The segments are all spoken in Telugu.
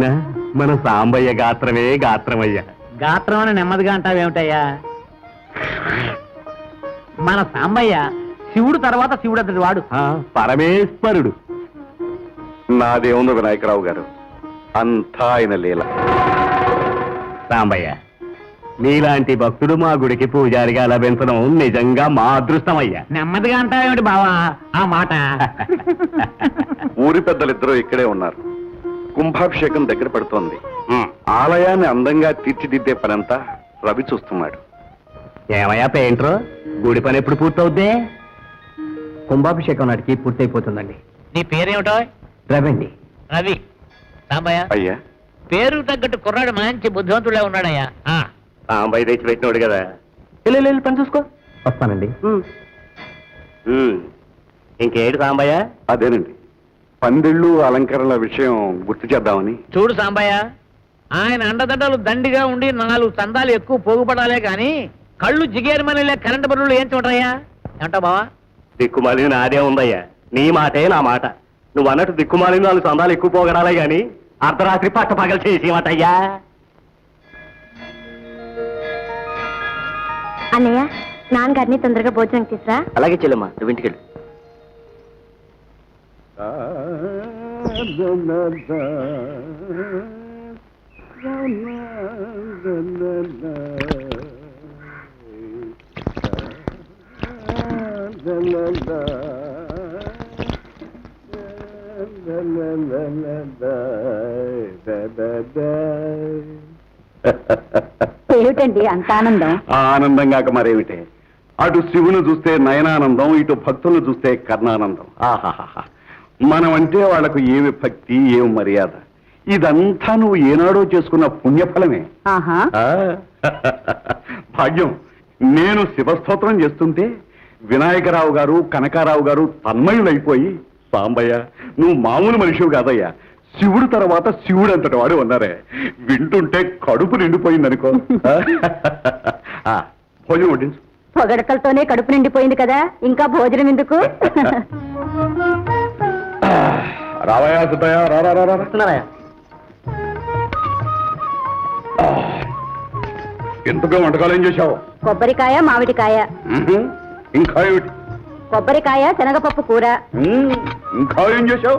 ఏమైనా మన సాంబయ్య గాత్రమే గాత్రమయ్యా. గాత్రం అని నెమ్మదిగా అంటావేమిటయ్యా? మన సాంబయ్య శివుడు తర్వాత శివుడు అంతటి వాడు. పరమేశ్వరుడు. నాదేముంది వినాయకరావు గారు, అంతా ఆయన లీల. సాంబయ్య, నీలాంటి భక్తుడు మా గుడికి పూజారిగా లభించడం నిజంగా మా అదృష్టమయ్యా. నెమ్మదిగా అంటావేమిటి బావా ఆ మాట? ఊరి పెద్దలిద్దరూ ఇక్కడే ఉన్నారు. కుంభాభిషేకం దగ్గర పడుతోంది. ఆలయాన్ని అందంగా తీర్చిదిద్దే పనంతా రవి చూస్తున్నాడు. ఏమయ్యా పెయింటర్, గుడి పని ఎప్పుడు పూర్తవుద్దే? కుంభాభిషేకం నాటికి పూర్తయిపోతుందండి. నీ పేరేమిటో? రవండి. రవి. సాంబయ్య, అయ్యా, పేరు తగ్గట్టు కుర్రాడు మంచి బుద్ధివంతుడే ఉన్నాడయ్యా. సాంబయ్య తెచ్చి పెట్టినోడు కదా. వెళ్ళి పని చూసుకో. వస్తానండి. ఇంకేంటి సాంబయ్య? అదేనండి, పందిళ్ళు అలంకరణల విషయం గుర్తు చేద్దామని. చూడు సాంబయ్య, ఆయన అండదండలు దండిగా ఉండి 4 చందాలు ఎక్కువ పోగుపడాలే గాని కళ్ళు జిగేరమనే కరెంటు బరువులు ఏం చూడయ్యా? ఏమంటావు బావా? దిక్కుమాలి నాదే ఉందయ్యా. నీ మాటే నా మాట. నువ్వు అన్నట్టు దిక్కుమాలి 4 చందాలు ఎక్కువ పోగడాలే గాని అర్ధరాత్రి పట్టపగలు చేసేమటయ్యా. అన్నయ్య, నాన్నగారిని తొందరగా భోజనం తీసురా. అలాగే చెల్లెమ్మా, నువ్వు ఇంటికి వెళ్ళు. ఏమిటండి అంత ఆనందం? ఆనందం కాక మరేమిటే. అటు శివుని చూస్తే నయనానందం, ఇటు భక్తులను చూస్తే కర్ణానందం. ఆహాహా, మనం అంటే వాళ్లకు ఏమి భక్తి, ఏమి మర్యాద. ఇదంతా నువ్వు ఏనాడో చేసుకున్న పుణ్యఫలమే. భాగ్యం. నేను శివస్తోత్రం చేస్తుంటే వినాయకరావు గారు, కనకారావు గారు తన్మయులైపోయి, సాంబయ్య నువ్వు మామూలు మనిషివి కాదయ్యా, శివుడు తర్వాత శివుడు అంతటి వాడు ఉన్నారే, వింటుంటే కడుపు నిండిపోయిందనుకో. భోజనం వడ్డించు. పొగడకలతోనే కడుపు నిండిపోయింది కదా, ఇంకా భోజనం ఎందుకు? రావయ్యా సుబ్బయ్య, వస్తున్నారయ్యా. ఎంతగా వంటకాలు ఏం చేశావు? కొబ్బరికాయ, మామిడికాయ. ఇంకా ఏమిటి? కొబ్బరికాయ, శనగపప్పు కూర. ఇంకా ఏం చేశావు?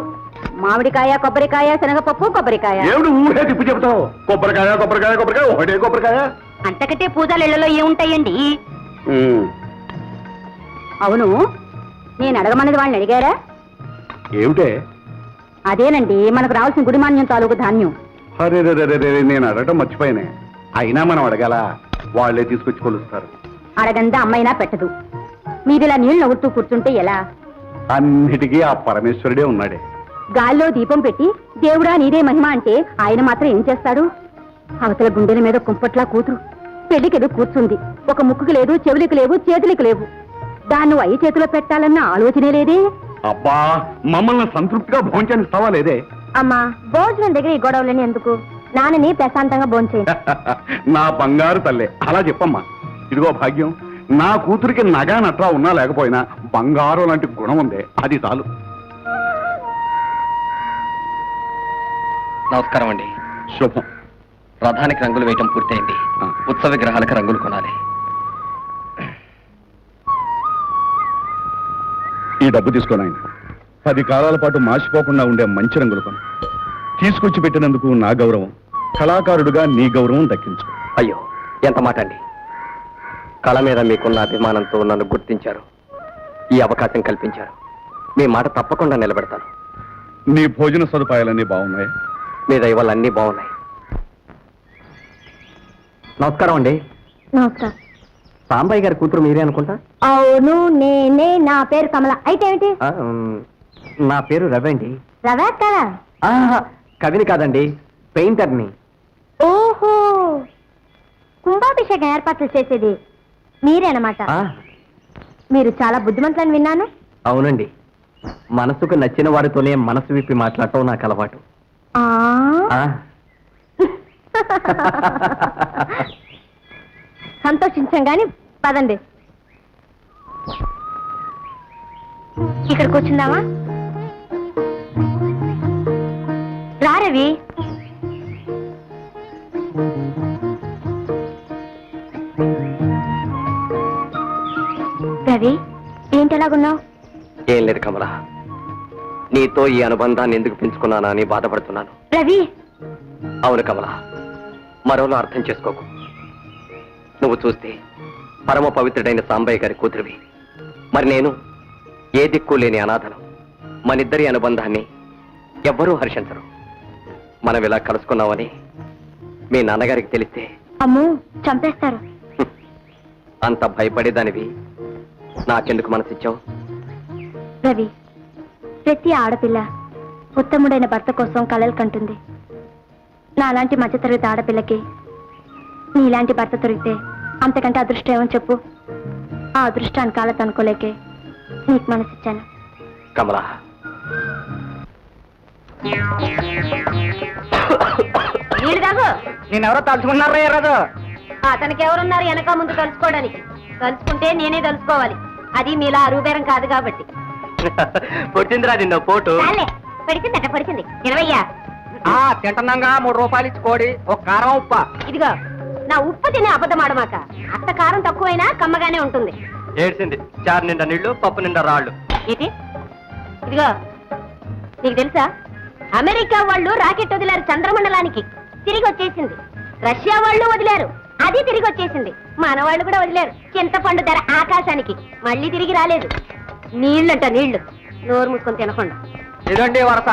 మామిడికాయ, కొబ్బరికాయ, శనగపప్పు, కొబ్బరికాయ. ఏమిటి ఊహే తిప్పు చెప్తావు? కొబ్బరికాయ కొబ్బరికాయ కొబ్బరికాయ, ఒకటే కొబ్బరికాయ. అంతకంటే పూజలు ఇళ్లలో ఏముంటాయండి? అవును, నేను అడగమన్నది వాళ్ళని అడిగారా? ఏమిటే? అదేనండి, మనకు రావాల్సిన గుడిమాన్యం తాలూకు ధాన్యం. అరే నేను అడగటం మర్చిపోయానే. అయినా మనం అడగాల, వాళ్లే తీసుకొచ్చి కొలుస్తారు. అడగందా అమ్మైనా పెట్టదు. మీరిలా నీళ్లు నవ్వుతూ కూర్చుంటే ఎలా? అన్నిటికీ ఆ పరమేశ్వరుడే ఉన్నాడే. గాల్లో దీపం పెట్టి దేవుడా నీదే మహిమ అంటే ఆయన మాత్రం ఏం చేస్తాడు? అవతల గుండెల మీద కుంపట్లా కూతురు పెళ్లికెదు కూర్చుంది. ఒక ముక్కుకి లేదు, చెవులకు లేవు, చేతులకు లేవు. దాన్ని నువ్వు అయ్యి చేతిలో పెట్టాలన్న ఆలోచనే లేదే. అబ్బా, మమ్మల్ని సంతృప్తిగా భోంచనిస్తావా లేదే? అమ్మా, భోజనం దగ్గర ఈ గొడవలని ఎందుకు? నాన్నని ప్రశాంతంగా భోంచేయి. నా బంగారు తల్లే, అలా చెప్పమ్మా. ఇదిగో భాగ్యం, నా కూతురికి నగా నట్రా ఉన్నా లేకపోయినా బంగారం లాంటి గుణం ఉందే, అది చాలు. నమస్కారం అండి. శుభం. రథానికి రంగులు వేయటం పూర్తయింది. ఉత్సవ విగ్రహాలకు రంగులు కొనాలి. ఈ డబ్బు తీసుకోను ఆయన. 10 కాలాల పాటు మాసిపోకుండా ఉండే మంచి రంగులు కొని తీసుకొచ్చి పెట్టినందుకు నా గౌరవం, కళాకారుడుగా నీ గౌరవం దక్కించు. అయ్యో, ఎంత మాట అండి. కళ మీద మీకున్న అభిమానంతో నన్ను గుర్తించారు, ఈ అవకాశం కల్పించారు. మీ మాట తప్పకుండా నిలబెడతాను. నీ భోజన సదుపాయాలన్నీ బాగున్నాయి? మీ దయ వల్ల అన్నీ బాగున్నాయి. నమస్కారం అండి. నమస్కారం. సాంబయ్య గారి కూతురు మీరే అనుకుంటా? అవును, నేనే. నా పేరు కమల. అయితే ఏమిటి? నా పేరు రవి అండి. రవా కదా? కవిని కాదండి, పెయింటర్ని. ఓహో, కుంభాభిషేకం ఏర్పాట్లు చేసేది మీరేనమాట. మీరు చాలా బుద్ధిమంతులని విన్నాను. అవునండి, మనసుకు నచ్చిన వారితోనే మనసు విప్పి మాట్లాడటం నాకు అలవాటు. సంతోషించాం గాని పదండి, ఇక్కడ కూర్చుందామా? రా రవి. రవి ఏంటి ఎలాగున్నావు? ఏం లేదు కమల, నీతో ఈ అనుబంధాన్ని ఎందుకు పెంచుకున్నానా అని బాధపడుతున్నాను. రవి అవును కమల, మరోలా అర్థం చేసుకోకు. నువ్వు చూస్తే పరమ పవిత్రుడైన సాంబయ్య గారి కూతురివి, మరి నేను ఏ దిక్కు లేని అనాథను. మనిద్దరి అనుబంధాన్ని ఎవ్వరూ హర్షించరు. మనం ఇలా కలుసుకున్నామని మీ నాన్నగారికి తెలిస్తే అమ్మో చంపేస్తారు. అంత భయపడేదానివి నాకెందుకు మనసిచ్చావు? రవి, ప్రతి ఆడపిల్ల ఉత్తముడైన భర్త కోసం కలలు కంటుంది. నాలాంటి మధ్యతరగతి ఆడపిల్లకి నీలాంటి భర్త దొరికితే అంతకంటే అదృష్టం ఏమని చెప్పు. ఆ అదృష్టాన్ని కాళ్ళ తనుకోలేకే నీకు మనసిచ్చాను. కమల, నేనెవరో తలుచుకున్నారా రాజు? అతనికి ఎవరున్నారు వెనక ముందు కలుసుకోవడానికి? కలుసుకుంటే నేనే కలుసుకోవాలి. అది మీలా అరువుబేరం కాదు కాబట్టి. పొట్టిందిరా నిన్న పోటు. పడిచిందట పడిచింది. ఇరవయ్యా తింటున్నాగా 3 రూపాయలు ఇచ్చుకోడి, ఒక కారం ఉప్ప. ఇదిగో, నా ఉప్పు తినే అబద్ధం ఆడమాక. అత్త కారం తక్కువైనా కమ్మగానే ఉంటుంది. ఏడ్చింది. చారు నిండా నీళ్లు, పప్పు నిండా రాళ్ళు. ఏంటి? ఇదిగో, నీకు తెలుసా అమెరికా వాళ్ళు రాకెట్ వదిలారు చంద్రమండలానికి, తిరిగి వచ్చేసింది. రష్యా వాళ్ళు వదిలారు, అది తిరిగి వచ్చేసింది. మన వాళ్ళు కూడా వదిలారు చింతపండు ధర ఆకాశానికి, మళ్ళీ తిరిగి రాలేదు. నీళ్ళంట నీళ్లు, నోరు మూసుకొని తినకుండా. ఇదండి వరస.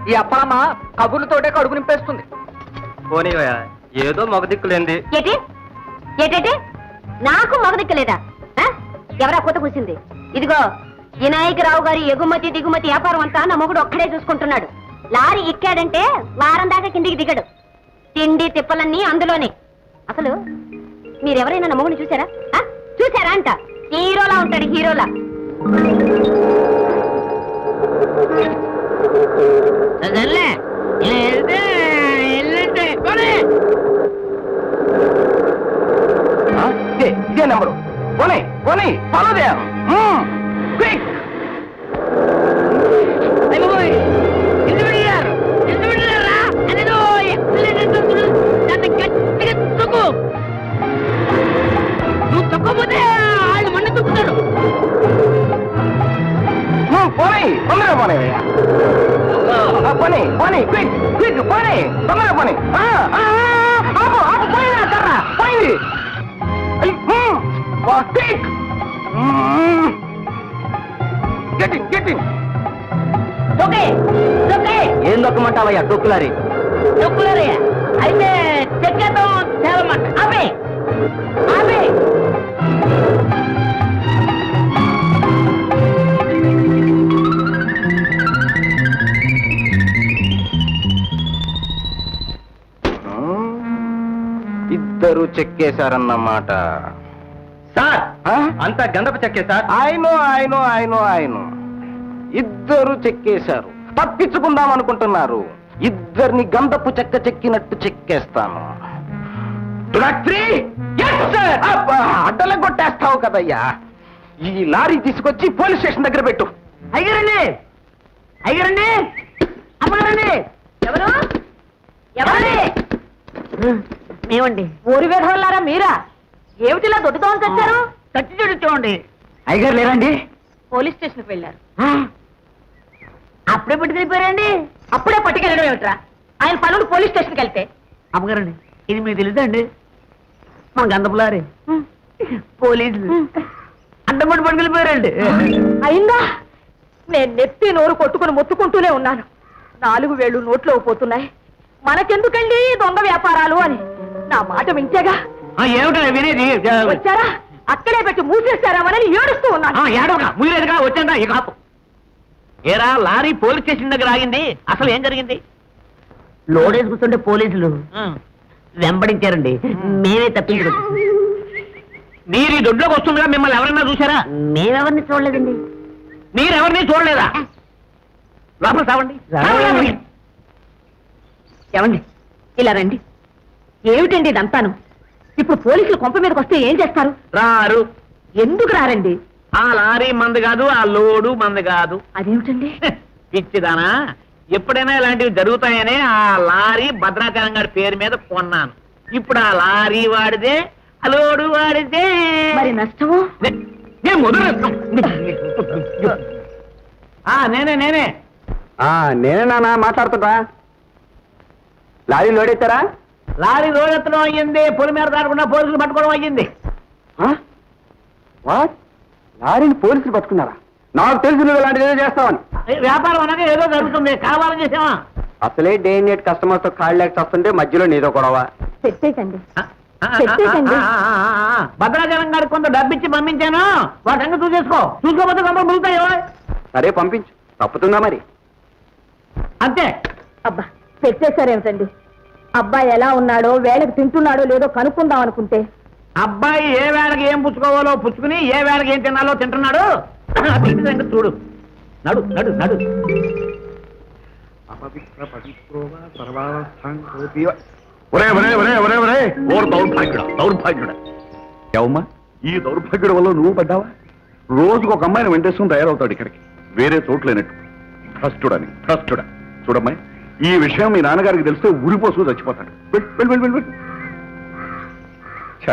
ఈ అప్పలమ్మ కబుర్లతోటే కడుపు నింపేస్తుంది. పోనీవయ్యా, ఏదో మగదిక్కులేంది. ఏటి ఏటేటి నాకు మగదిక్కలేదా? ఎవరా కొత్త కూసింది? ఇదిగో, వినాయకరావు గారి ఎగుమతి దిగుమతి వ్యాపారం అంతా నా మొగుడు ఒక్కడే చూసుకుంటున్నాడు. లారీ ఎక్కాడంటే వారం దాకా కిందికి దిగడు. తిండి తిప్పలన్నీ అందులోనే. అసలు మీరెవరైనా నా మొగుడిని చూసారా? చూసారా అంట. హీరోలా ఉంటాడు, హీరోలా. ఇదే నెంబరు. పోనీ పోనీ, పర్వాలే. క్విక్. నువ్వు తొక్కపోతే వాళ్ళు మಣ್ಣు తొక్కుతారు. పోనీ తొందరగా పోనీ పోనీ పోనీ, క్విక్ క్విక్, పోనీ తొందరగా పోనీ. పోయింది కర్రా, పోయింది. Quick, getting getting. ఏం దొక్కమంటావయ్యా డొక్కులారి? తొక్కులరయ్యా అయితే చెక్కేద్దాం తేలమాట. అబే అబే ఇద్దరు చెక్కేశారన్నమాట. సార్, అంతా గంధపు చెక్కే సార్. ఆయన ఇద్దరు చెక్కేశారు. తప్పించుకుందాం అనుకుంటున్నారు. ఇద్దరిని గంధపు చెక్క చెక్కినట్టు చెక్కేస్తాను. అడ్డల కొట్టేస్తావు కదయ్యా. ఈ లారీ తీసుకొచ్చి పోలీస్ స్టేషన్ దగ్గర పెట్టు. అయ్యారండి, అయ్యారండి, అమ్మగారండి. ఎవరు ఎవరండి? మేమండి. ఊరి వేధవల్లారా మీరా? ఏమిటిలా దొడ్డుతోని తెచ్చారు? కట్టి చూడండి. అయ్యగారు లేరండి? పోలీస్ స్టేషన్కి వెళ్ళారు. అప్పుడే పట్టుకెళ్ళిపోయారండి. అప్పుడే పట్టుకెళ్ళడం ఏమిట్రా? ఆయన పనులు పోలీస్ స్టేషన్కి వెళ్తే. అమ్మగారండి, ఇది మీకు తెలుసండి? మా గంధపులారి పోలీసులు అడ్డపడి పట్టుకెళ్ళిపోయారండి. అయిందా? నేను నెత్తి నోరు కొట్టుకుని మొత్తుకుంటూనే ఉన్నాను. 4 వేళ్ళు నోట్లో పోతున్నాయి. మనకెందుకండి దొంగ వ్యాపారాలు అని. నా మాట వింటేగా. ఏమిటో వినేది? వచ్చారా? అక్కడే పెట్టి మూసేశారామని ఏడుస్తూ ఉన్నాను. ఏడవగా ముగిలేదుగా వచ్చాడా ఈ కాపు. ఏరా, లారీ పోలీస్ స్టేషన్ దగ్గర ఆగింది. అసలు ఏం జరిగింది? లోడ్ వేసుకుంటుంటే పోలీసులు వెంబడించారండి. మేమే తప్పించుకోవచ్చు. మీరు ఈ దొడ్లోకి వస్తుండగా మిమ్మల్ని ఎవరన్నా చూసారా? మేమెవరిని చూడలేదండి. మీరెవరిని చూడలేదా? లోపల సావండి. ఏమండి, ఇలా రండి. ఏమిటండి ఇదంతాను? ఇప్పుడు పోలీసులు కొంప మీదకి వస్తే ఏం చేస్తారు? రారు. ఎందుకు రారండి? ఆ లారీ మంది కాదు, ఆ లోడు మంది కాదు. అదేమిటండి? పిచ్చిదానా, ఎప్పుడైనా ఇలాంటివి జరుగుతాయనే ఆ లారీ భద్రాచలం గారి పేరు మీద కొన్నాను. ఇప్పుడు ఆ లారీ వాడిదే, ఆ లోడు వాడిదే. మరి నష్టము? ఏం వదిలేస్తాం. నేనే నేనే నాన్న మాట్లాడుతుంటా. లారీ లోడ్ ఎత్తారా? లారీ రోడెత్తడం అయ్యింది, పొలి మీద దాటకుండా పోలీసులు పట్టుకోవడం అయ్యింది. లారీని పోలీసులు పట్టుకున్నారా? నాకు తెలుసు నువ్వు ఇలాంటిది ఏదో చేస్తావని. వ్యాపారం అనగా ఏదో జరుగుతుంది, కావాలని చేసావా? అసలే డే నైట్ కస్టమర్ తో కాళ్ళు లేక వస్తుంటే మధ్యలో నీదో గొడవ. పెట్టేకండి పెట్టేకండి. భద్రాచలం గారికి కొంత డబ్బిచ్చి పంపించాను, వాటి సంగతి చూసుకోకపోతే గంపలు మిగులుతాయో. సరే పంపించు, తప్పుతుందా మరి? అంతే. అబ్బా పెట్టేశారేమిటండి? అబ్బాయి ఎలా ఉన్నాడో, వేళకి తింటున్నాడో లేదో కనుక్కుందాం అనుకుంటే అబ్బాయి ఏ వేళకి ఏం పుచ్చుకోవాలో పుచ్చుకుని, ఏ వేళకి ఏం తినాలో తింటున్నాడు. తిండి సంగతి చూడు. నడు నడు నడు. ఒరే ఒరే ఒరే ఒరే ఒరే ఓరు దౌర్భాగ్యుడా. ఏవమ్మా, ఈ దౌర్భాగ్యుడు వల్ల నువ్వు పడ్డావా? రోజుకు ఒక అమ్మాయిని వెంటేసుకుని తయారవుతాడు ఇక్కడికి, వేరే చోట్లేనట్టు. భ్రష్టుడా. చూడమ్మాయి, ఈ విషయం మీ నాన్నగారికి తెలిస్తే ఉరిపోసు చచ్చిపోతాడు. వెళ్ళు. ఛ.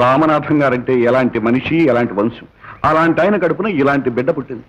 రామనాథం గారంటే ఎలాంటి మనిషి, ఎలాంటి వంశం, అలాంటి ఆయన కడుపున ఇలాంటి బిడ్డ పుట్టింది.